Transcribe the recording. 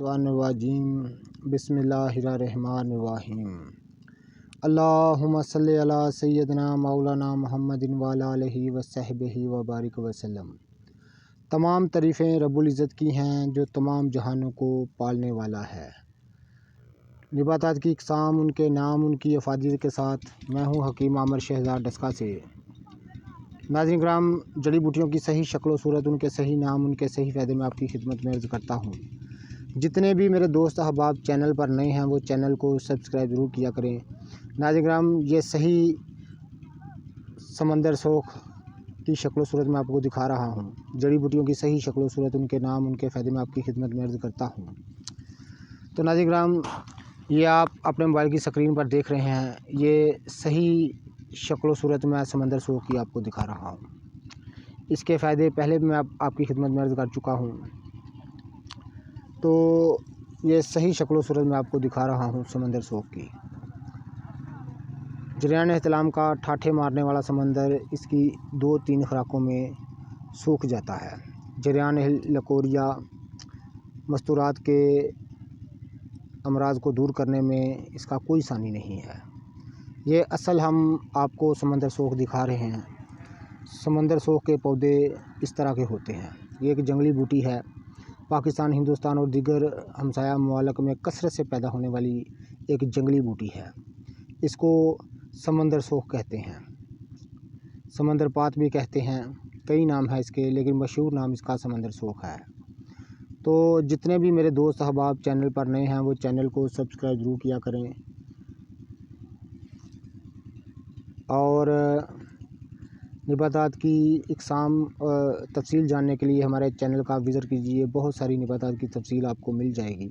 मिनश्शैतानिर्रजीम बिस्मिल्लाहिर्रहमानिर्रहीम। अल्लाहुम्मा सल्लि अला सय्यदना मौलाना मुहम्मदिन व अला आलिहि व सहबिहि व बारिक वसल्लम। तमाम तारीफ़ें रब्बुल इज़्ज़त की हैं जो तमाम जहानों को पालने वाला है। निबातात की इक़साम, उनके नाम, उनकी अफादियत के साथ मैं हूँ हकीम आमिर शहज़ाद डस्का से। नाज़रीन किराम, जड़ी बूटियों की सही शक्ल व सूरत, उनके सही नाम, उनके सही फ़ायदे में आपकी खिदमत में अर्ज़ करता हूँ। जितने भी मेरे दोस्त अहबाब चैनल पर नए हैं वो चैनल को सब्सक्राइब ज़रूर किया करें। नाज़रीन किराम, ये सही समंदर सोख की शक्ल व सूरत में आपको दिखा रहा हूँ। जड़ी बूटियों की सही शक्ल व सूरत, उनके नाम, उनके फ़ायदे में आपकी खिदमत में अर्ज़ करता हूँ। तो नाज़रीन किराम, ये आप अपने मोबाइल की स्क्रीन पर देख रहे हैं, ये सही शक्ल व सूरत में समंदर सोख की आपको दिखा रहा हूँ। इसके फ़ायदे पहले भी मैं आपकी खिदमत में अर्ज़ कर चुका हूँ। तो ये सही शक्ल व सूरत में आपको दिखा रहा हूँ समंदर सोख की। जरियान एहतलाम का ठाठे मारने वाला समंदर इसकी 2-3 खुराकों में सूख जाता है। जरियान लकोरिया मस्तूरात के अमराज को दूर करने में इसका कोई सानी नहीं है। ये असल हम आपको समंदर सोख दिखा रहे हैं। समंदर सोख के पौधे इस तरह के होते हैं। ये एक जंगली बूटी है। पाकिस्तान, हिंदुस्तान और दीगर हमसाया ममालिक में कसरत से पैदा होने वाली एक जंगली बूटी है। इसको समंदर सोख कहते हैं, समंदर पात भी कहते हैं, कई नाम है इसके, लेकिन मशहूर नाम इसका समंदर सोख है। तो जितने भी मेरे दोस्त अहबाब चैनल पर नए हैं वो चैनल को सब्सक्राइब ज़रूर किया करें और निबातात की इक़साम तफ़सील जानने के लिए हमारे चैनल का विज़िट कीजिए। बहुत सारी निबातात की तफ़सील आपको मिल जाएगी।